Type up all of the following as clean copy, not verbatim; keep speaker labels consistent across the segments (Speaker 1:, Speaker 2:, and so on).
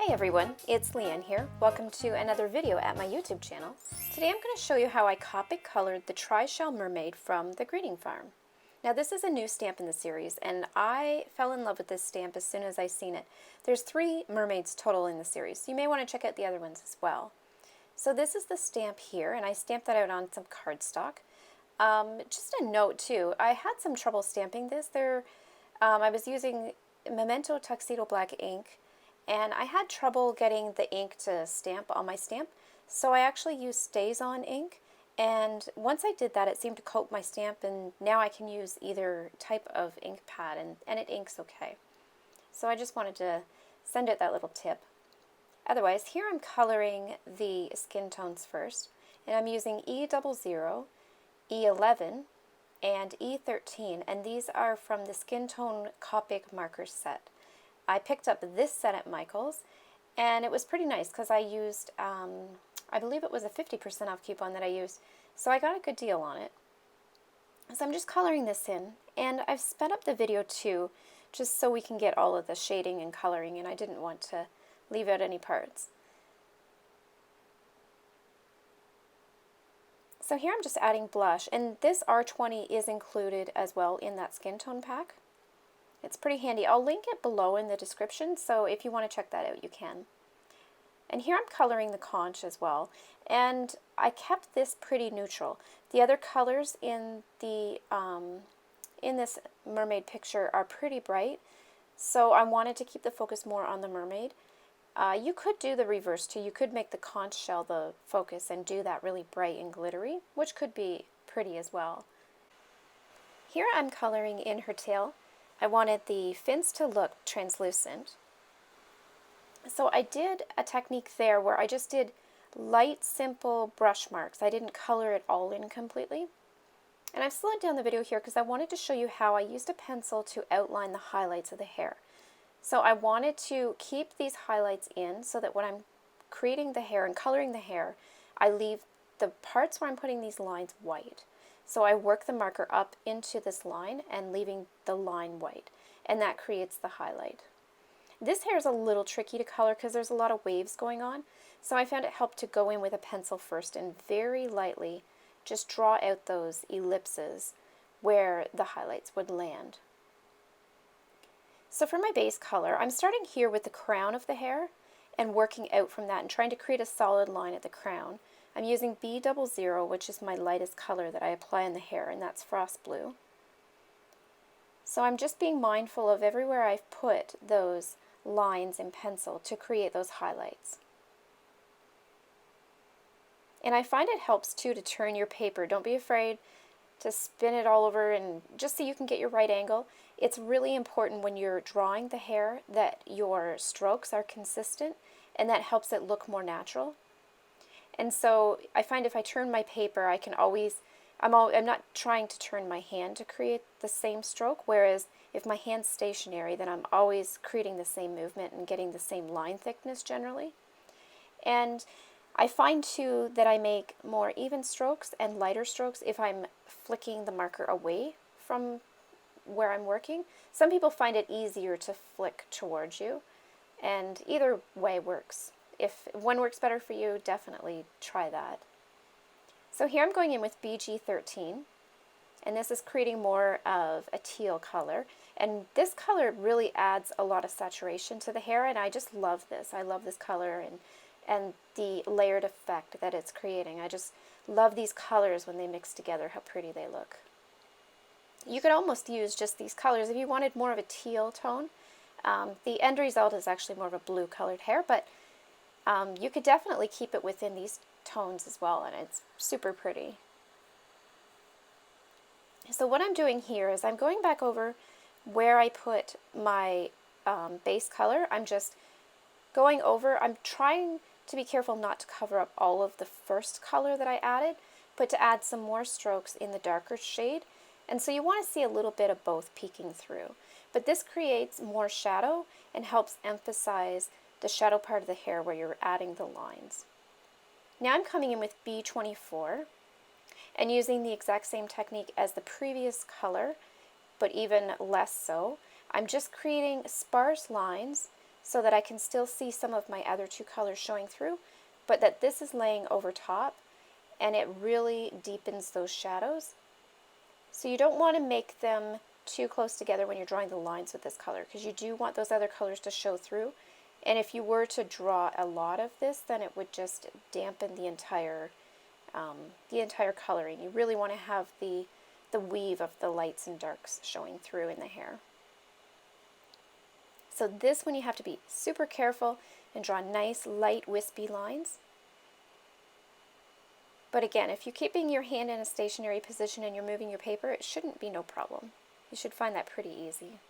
Speaker 1: Hi everyone, it's Leanne here. Welcome to another video at my YouTube channel. Today I'm going to show you how I Copic colored the Trishell mermaid from the Greeting Farm. Now this is a new stamp in the series and I fell in love with this stamp as soon as I seen it. There's 3 mermaids total in the series, so you may want to check out the other ones as well. So this is the stamp here and I stamped that out on some cardstock. Just a note too, I had some trouble stamping this. I was using Memento Tuxedo Black ink and I had trouble getting the ink to stamp on my stamp, so I actually used staz-on ink, and once I did that it seemed to coat my stamp, and now I can use either type of ink pad and it inks okay. So I just wanted to send out that little tip. Otherwise, here I'm coloring the skin tones first, and I'm using E00, E11, and E13, and these are from the Skin Tone Copic marker set. I picked up this set at Michael's, and it was pretty nice because I used, I believe it was a 50% off coupon that I used, so I got a good deal on it. So I'm just coloring this in, and I've sped up the video too, just so we can get all of the shading and coloring, and I didn't want to leave out any parts. So here I'm just adding blush, and this R20 is included as well in that skin tone pack. It's pretty handy. I'll link it below in the description, so if you want to check that out, you can. And here I'm coloring the conch as well, and I kept this pretty neutral. The other colors in the in this mermaid picture are pretty bright, so I wanted to keep the focus more on the mermaid. You could do the reverse too. You could make the conch shell the focus and do that really bright and glittery, which could be pretty as well. Here I'm coloring in her tail. I wanted the fins to look translucent. So I did a technique there where I just did light, simple brush marks. I didn't color it all in completely. And I've slowed down the video here because I wanted to show you how I used a pencil to outline the highlights of the hair. So I wanted to keep these highlights in so that when I'm creating the hair and coloring the hair, I leave the parts where I'm putting these lines white. So I work the marker up into this line and leaving the line white, and that creates the highlight. This hair is a little tricky to color because there's a lot of waves going on, so I found it helped to go in with a pencil first and very lightly just draw out those ellipses where the highlights would land. So for my base color, I'm starting here with the crown of the hair and working out from that and trying to create a solid line at the crown. I'm using B00, which is my lightest color that I apply in the hair, and that's Frost Blue. So I'm just being mindful of everywhere I've put those lines in pencil to create those highlights. And I find it helps too to turn your paper. Don't be afraid to spin it all over, and just so you can get your right angle. It's really important when you're drawing the hair that your strokes are consistent, and that helps it look more natural. And so I find if I turn my paper, I can always, I'm not trying to turn my hand to create the same stroke, whereas if my hand's stationary, then I'm always creating the same movement and getting the same line thickness generally. And I find too that I make more even strokes and lighter strokes if I'm flicking the marker away from where I'm working. Some people find it easier to flick towards you, and either way works. If one works better for you, definitely try that. So here I'm going in with BG13, and this is creating more of a teal color. And this color really adds a lot of saturation to the hair, and I just love this. I love this color and the layered effect that it's creating. I just love these colors when they mix together, how pretty they look. You could almost use just these colors if you wanted more of a teal tone. The end result is actually more of a blue colored hair, but you could definitely keep it within these tones as well, and it's super pretty. So what I'm doing here is I'm going back over where I put my base color. I'm just going over, I'm trying to be careful not to cover up all of the first color that I added, but to add some more strokes in the darker shade. And so you want to see a little bit of both peeking through. But this creates more shadow and helps emphasize the shadow part of the hair where you're adding the lines. Now I'm coming in with B24 and using the exact same technique as the previous color, but even less so. I'm just creating sparse lines so that I can still see some of my other two colors showing through, but that this is laying over top, and it really deepens those shadows. So you don't want to make them too close together when you're drawing the lines with this color, because you do want those other colors to show through. And if you were to draw a lot of this, then it would just dampen the entire coloring. You really want to have the weave of the lights and darks showing through in the hair. So this one you have to be super careful and draw nice, light, wispy lines. But again, if you're keeping your hand in a stationary position and you're moving your paper, it shouldn't be no problem. You should find that pretty easy.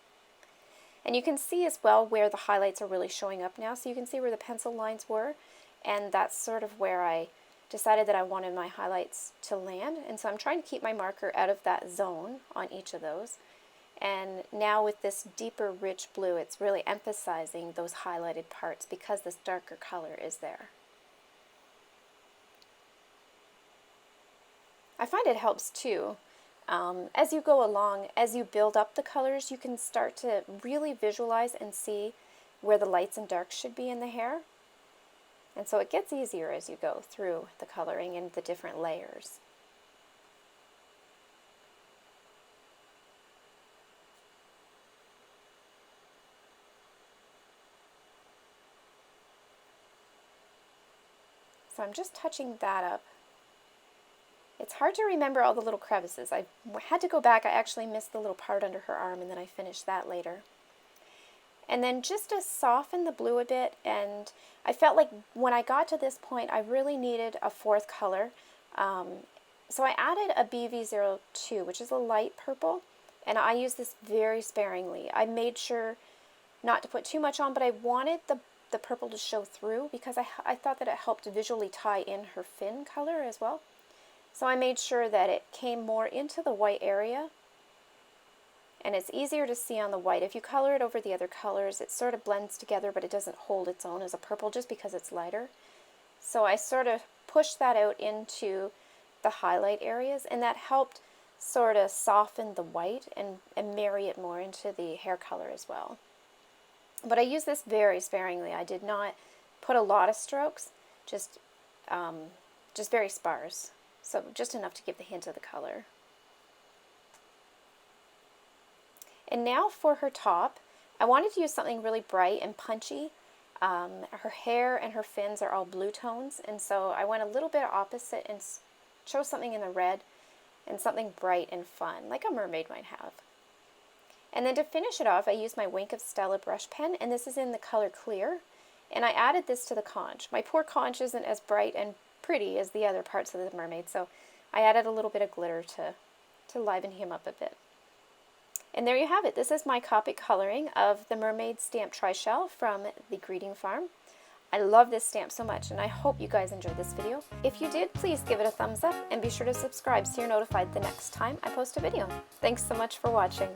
Speaker 1: And you can see as well where the highlights are really showing up now. So you can see where the pencil lines were, and that's sort of where I decided that I wanted my highlights to land. And so I'm trying to keep my marker out of that zone on each of those. And now with this deeper, rich blue, it's really emphasizing those highlighted parts because this darker color is there. I find it helps too. As you go along, as you build up the colors, you can start to really visualize and see where the lights and darks should be in the hair. And so it gets easier as you go through the coloring and the different layers. So I'm just touching that up. It's hard to remember all the little crevices. I had to go back. I actually missed the little part under her arm, and then I finished that later. And then just to soften the blue a bit, and I felt like when I got to this point, I really needed a fourth color. So I added a BV02, which is a light purple, and I use this very sparingly. I made sure not to put too much on, but I wanted the purple to show through because I thought that it helped visually tie in her fin color as well. So I made sure that it came more into the white area, and it's easier to see on the white. If you color it over the other colors, it sort of blends together, but it doesn't hold its own as a purple just because it's lighter. So I sort of pushed that out into the highlight areas, and that helped sort of soften the white and marry it more into the hair color as well. But I use this very sparingly. I did not put a lot of strokes, just very sparse. So just enough to give the hint of the color. And now for her top, I wanted to use something really bright and punchy. Her hair and her fins are all blue tones, and so I went a little bit opposite and chose something in the red and something bright and fun, like a mermaid might have. And then to finish it off, I used my Wink of Stella brush pen, and this is in the color Clear, and I added this to the conch. My poor conch isn't as bright and pretty as the other parts of the mermaid, so I added a little bit of glitter to liven him up a bit. And there you have it. This is my Copic coloring of the mermaid stamp Trishell from the Greeting Farm. I love this stamp so much, and I hope you guys enjoyed this video. If you did, please give it a thumbs up and be sure to subscribe so you're notified the next time I post a video. Thanks so much for watching.